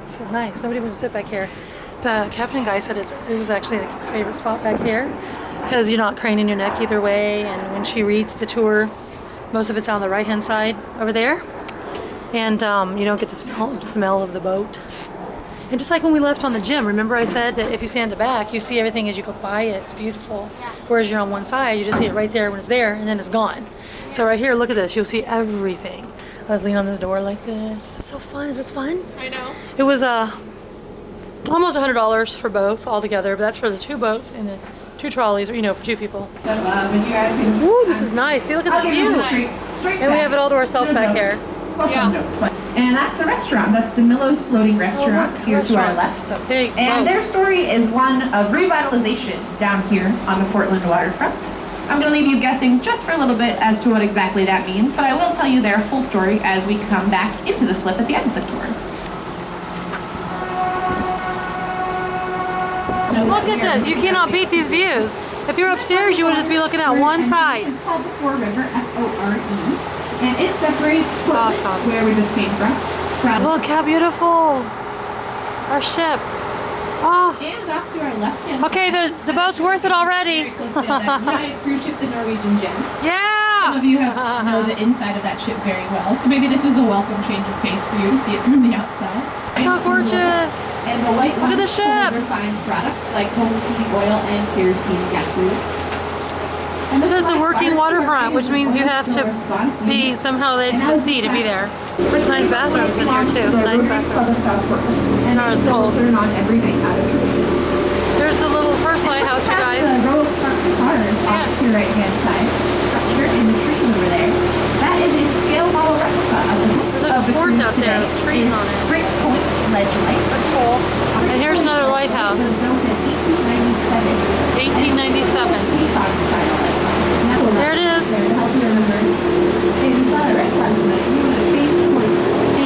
This is nice. Nobody wants to sit back here. The captain guy said this is actually like his favorite spot back here because you're not craning your neck either way, and when she reads the tour, most of it's on the right hand side over there, and you don't get the smell of the boat. And just like when we left on the gym, remember I said that if you stand at the back, you see everything as you go by it. It's beautiful. Whereas you're on one side, you just see it right there when it's there, and then it's gone. So right here, look at this. You'll see everything. I was leaning on this door like this. This is so fun. Is this fun? I know. It was almost $100 for both altogether, but that's for the 2 boats and the 2 trolleys, or for 2 people. Ooh, this is nice. See, look at the view. And we have it all to ourselves back here. Yeah. And that's a restaurant. That's the Millow's Floating Restaurant here to our left. It's a big and boat. Their story is one of revitalization down here on the Portland waterfront. I'm going to leave you guessing just for a little bit as to what exactly that means, but I will tell you their full story as we come back into the slip at the end of the tour. Look at this. You cannot beat these views. If you're upstairs, you would just be looking at one side. It's called the Fore River, F-O-R-E, and it separates Portland, where we just came from. Look how beautiful. Our ship. Oh. And off to our left hand. Okay, the boat's worth it already. Very close to that United cruise ship, the Norwegian Gem. Yeah. Some of you know the inside of that ship very well, so maybe this is a welcome change of pace for you to see it from the outside. How gorgeous. And the Lighthouse look at the ship. refined products like home heating oil and kerosene gas fluid. This is a working waterfront, which means you have to be somehow at the sea to be there. There's nice bathrooms in here too. Nice bathrooms. And it's cold. Turn on every night out of tradition. There's the little first lighthouse, you guys. The row of front cars off to your right hand side, structure in the trees over there. That is a scale model replica of the fort out there with trees on it. Spring Point Ledge Light. That's cool. And here's another lighthouse. It was built in 1897. 1897. There it is.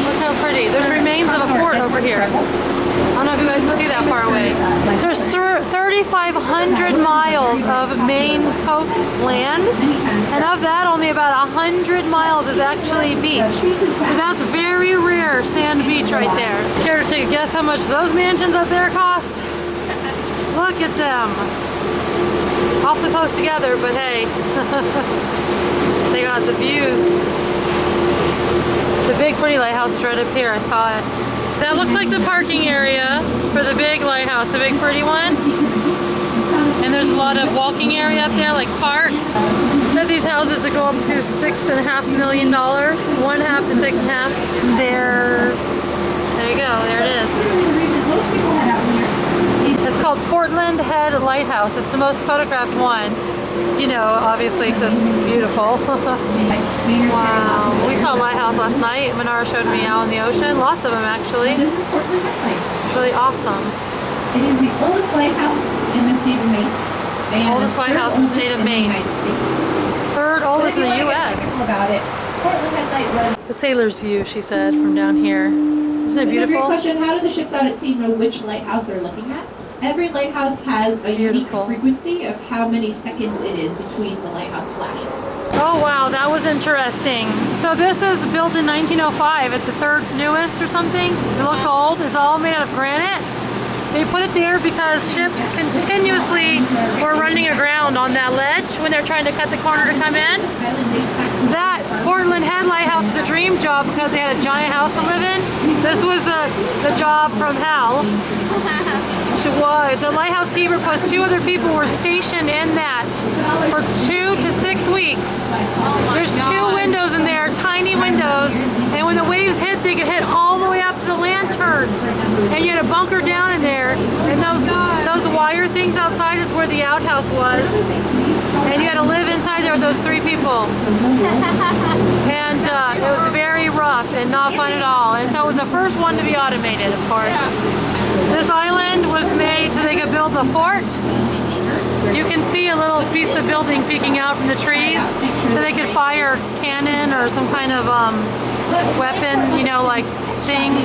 Look how pretty. There's remains of a fort over here. I don't know if you guys can see that far away. So there's 3,500 miles of Maine coast land, and of that, only about 100 miles is actually beach. And that's very rare sand beach right there. Care to take a guess how much those mansions up there cost? Look at them. Awfully close together, but hey, they got the views. The big pretty lighthouse is right up here. I saw it. That looks like the parking area for the big lighthouse, the big pretty one. And there's a lot of walking area up there, like park. Said these houses would go up to $6.5 million, 1/2 to 6.5. There you go. There it is. It's called Portland Head Lighthouse. It's the most photographed one. Obviously because it's beautiful. Wow. We saw a lighthouse last night. Menara showed me out in the ocean. Lots of them actually. It's really awesome. It is the oldest lighthouse in the state of Maine. Oldest lighthouse in the state of Maine. 3rd oldest in the U.S. About it. Portland Head Light. The sailor's view, she said, from down here. Isn't it beautiful? That's a great question. How do the ships out at sea know which lighthouse they're looking at? Every lighthouse has a unique frequency of how many seconds it is between the lighthouse flashes. Oh wow, that was interesting. So this is built in 1905. It's the 3rd newest or something. It looks old. It's all made out of granite. They put it there because ships continuously were running aground on that ledge when they're trying to cut the corner to come in. That Portland Head Lighthouse is a dream job because they had a giant house to live in. This was the job from hell. The lighthouse keeper plus 2 other people were stationed in that for 2 to 6 weeks. There's 2 windows in there, tiny windows, and when the waves hit, they could hit all the way up to the lantern. And you had a bunker down in there, and those wire things outside is where the outhouse was. And you had to live inside there with those 3 people. And it was very rough and not fun at all. And so it was the first one to be automated, of course. This island was made so they could build the fort. You can see a little piece of building peeking out from the trees so they could fire cannon or some kind of weapon, like things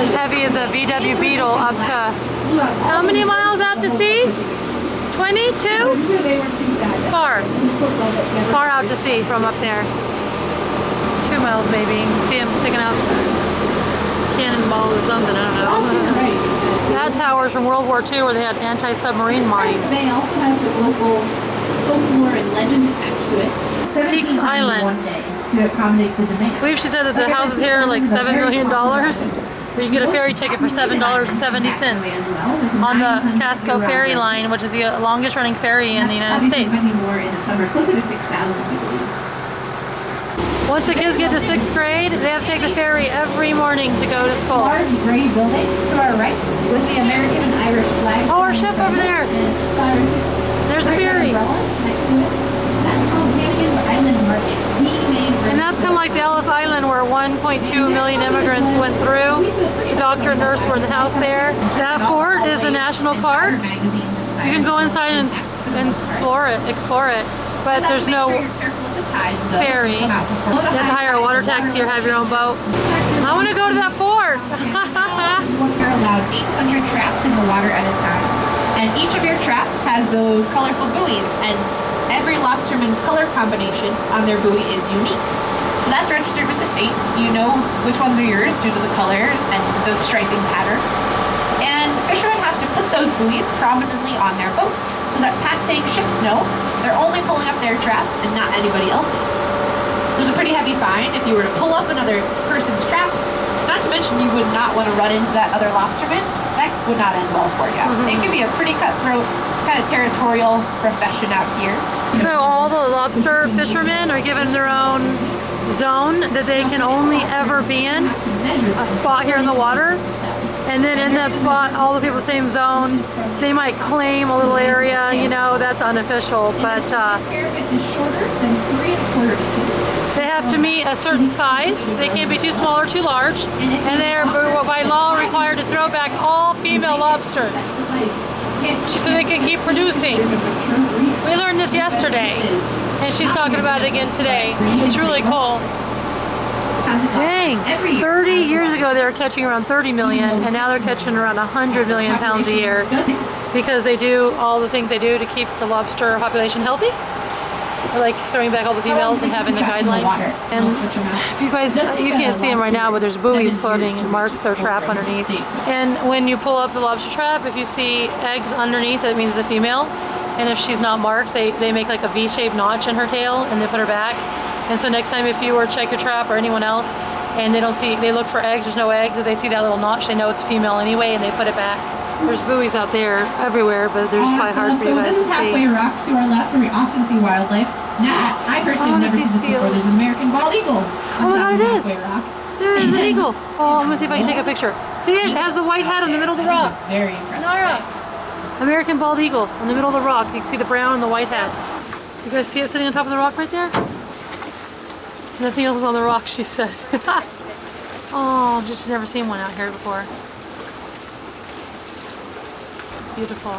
as heavy as a VW Beetle up to how many miles out to sea? 22? Far out to sea from up there. 2 miles maybe. You can see them sticking out cannonballs or something, I don't know. towers from World War II where they had anti-submarine mines. The bay also has some local folklore and legend attached to it. Peaks Island. To accommodate the demand. I believe she said that the houses here are like $7 million. Where you can get a ferry ticket for $7.70 on the Casco ferry line, which is the longest running ferry in the United States. More in the summer, closer to 6,000, we believe. Once the kids get to 6th grade, they have to take the ferry every morning to go to school. Large gray building to our right with the American and Irish flags. Oh, our ship over there. There's a ferry. That's called Hannigan's Island Market. And that's kind of like the Ellis Island where 1.2 million immigrants went through. The doctor and nurse were in the house there. That fort is a national park. You can go inside and explore it, but there's no ferry. You have to hire a water taxi or have your own boat. I want to go to that fort. You're allowed 800 traps in the water at a time. And each of your traps has those colorful buoys, and every lobsterman's color combination on their buoy is unique. So that's registered with the state. You know which ones are yours due to the color and the striping pattern. And fishermen have to put those buoys prominently on their boats so that passing ships know they're only pulling up their traps and not anybody else's. There's a pretty heavy fine if you were to pull up another person's traps. Not to mention you would not want to run into that other lobsterman. That would not end well for you. It can be a pretty cutthroat, kind of territorial profession out here. So all the lobster fishermen are given their own zone that they can only ever be in, a spot here in the water. And then in that spot, all the people same zone, they might claim a little area, you know, that's unofficial, but they have to meet a certain size. They can't be too small or too large, and they're by law required to throw back all female lobsters so they can keep producing. We learned this yesterday, and she's talking about it again today. It's really cool. Dang, 30 years ago they were catching around 30 million, and now they're catching around 100 million pounds a year because they do all the things they do to keep the lobster population healthy. Like throwing back all the females and having the guidelines. And if you guys, you can't see them right now, but there's buoys floating and marks their trap underneath. And when you pull up the lobster trap, if you see eggs underneath, that means it's a female. And if she's not marked, they make like a V-shaped notch in her tail and they put her back. And so next time if you were to check your trap or anyone else and they don't see, they look for eggs, there's no eggs, if they see that little notch, they know it's a female anyway and they put it back. There's buoys out there everywhere, but they're just probably hard for you guys to see. So this is Halfway Rock to our left where we often see wildlife. Now, I personally have never seen this before. There's an American bald eagle. Oh my god, it is! There's an eagle. Oh, I'm gonna see if I can take a picture. See it? It has the white hat on the middle of the rock. Very impressive. Nara. American bald eagle on the middle of the rock. You can see the brown and the white hat. You guys see it sitting on top of the rock right there? Nothing else on the rock, she said. Oh, just never seen one out here before. Beautiful.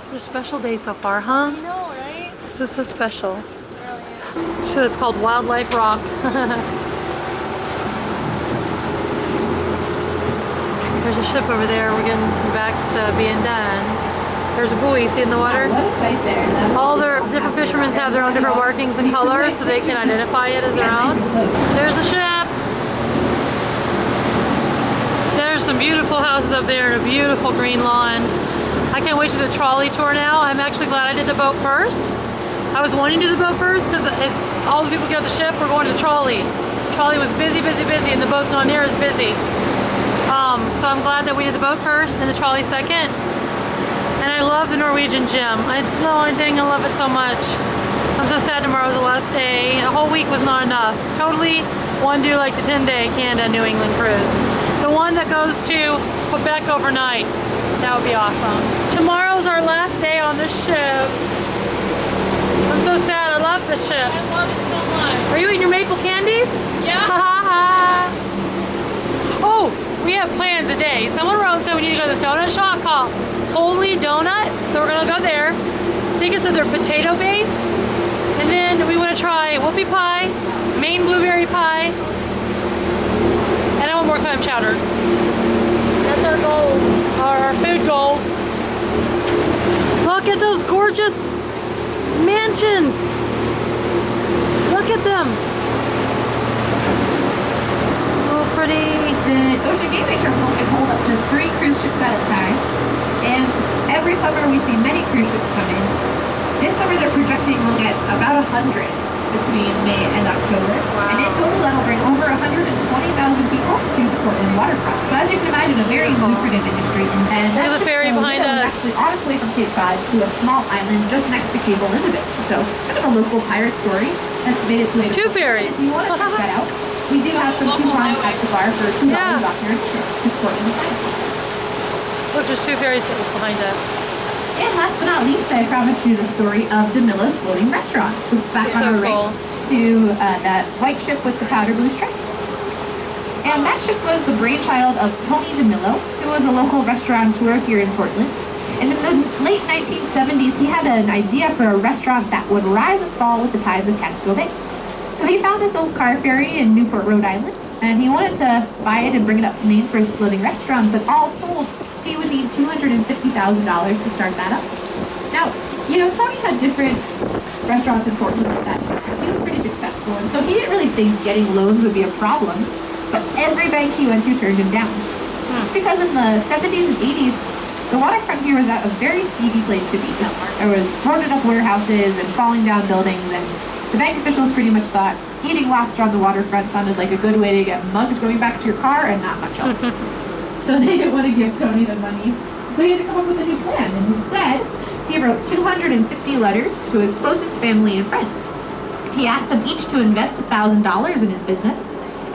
What a special day so far, huh? I know, right? This is so special. It really is. So it's called Wildlife Rock. There's a ship over there. We're getting back to being done. There's a buoy, see in the water? Right there. All their different fishermen have their own different markings and colors so they can identify it as their own. There's a ship. There's some beautiful houses up there and a beautiful green lawn. I can't wait to do the trolley tour now. I'm actually glad I did the boat first. I was wanting to do the boat first because all the people get off the ship were going to the trolley. The trolley was busy, busy, busy, and the boat's not near as busy. So I'm glad that we did the boat first and the trolley second. And I love the Norwegian gym. I love it so much. I'm so sad tomorrow's the last day. A whole week was not enough. Totally want to do like the 10-day Canada New England cruise. The one that goes to Quebec overnight. That would be awesome. Tomorrow's our last day on the ship. I'm so sad. I love the ship. I love it so much. Are you eating your maple candies? Yeah. Oh, we have plans today. Someone wrote said we need to go to this donut shop called Holy Donut. So we're gonna go there. I think it's either potato based. And then we want to try whoopie pie, Maine blueberry pie, and I want more clam chowder. That's our goals, our food goals. Look at those gorgeous mansions. Look at them. Oh, pretty. The Ocean Gateway Terminal can hold up to 3 cruise ships come in. This summer they're projecting we'll get about 100 between May and October. Wow. And in total that'll bring over 120,000 people to the Portland waterfront. So as you can imagine, a very lucrative industry. And Look at the ferry behind us. Actually on its way from Cape Cod to a small island just next to Cape Elizabeth. So kind of a local pirate story that's made its way to Two Portland. ferries. If you want to check that out, we do have some coupons at the bar for $2 off your trip to Portland. Look, there's two ferries behind us. And last but not least, I promised you the story of DeMillo's Floating Restaurant. So it's back on our cool. race to that white ship with the powder blue stripes. And that ship was the brainchild of Tony DeMillo, who was a local restaurateur here in Portland. And in the late 1970s, he had an idea for a restaurant that would rise and fall with the tides of Catskill Bay. So he found this old car ferry in Newport, Rhode Island, and he wanted to buy it and bring it up to Maine for his floating restaurant, but all told, he would need $250,000 to start that up. Now, you know, Tony had different restaurants in Portland at that time. He was pretty successful, and so he didn't really think getting loans would be a problem, but every bank he went to turned him down. It's because in the 70s and 80s, the waterfront here was at a very seedy place to be. There was boarded up warehouses and falling down buildings, and the bank officials pretty much thought eating lobster on the waterfront sounded like a good way to get mugged going back to your car and not much else. So they didn't want to give Tony the money. So he had to come up with a new plan, and instead, he wrote 250 letters to his closest family and friends. He asked them each to invest $1,000 in his business,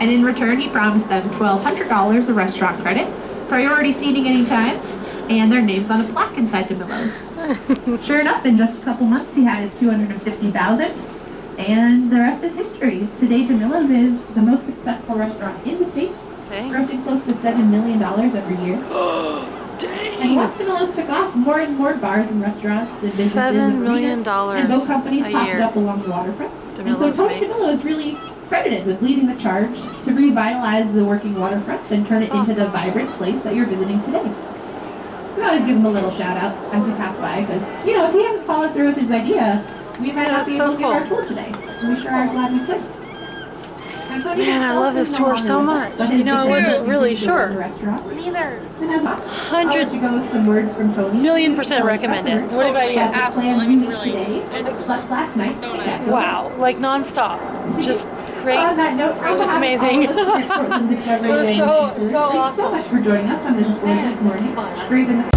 and in return, he promised them $1,200 of restaurant credit, priority seating anytime, and their names on a plaque inside DeMillo's. Sure enough, in just a couple months, he had his $250,000, and the rest is history. Today, DeMillo's is the most successful restaurant in the state, grossing close to $7 million every year. Dang. And once DeMillo's took off, more and more bars and restaurants and businesses $7 million and boat companies a popped year. up along the waterfront. And so DeMillo's Tony makes. DeMillo is really credited with leading the charge to revitalize the working waterfront and turn it into the vibrant place that you're visiting today. So I always give him a little shout out as we pass by, because, you know, if he hadn't followed through with his idea, we might not be able to get our tour today. So we sure are glad we could. Man, I love this tour so much. You know, I wasn't really sure. Neither. I'll let you go with some words from Tony. $1,000,000% recommend it. What about you? Absolutely, really. It's last night. so nice. Wow, like nonstop. Just great. On that note, Just amazing. It was so awesome. Thanks so much for joining us on this this morning. It's fun. For even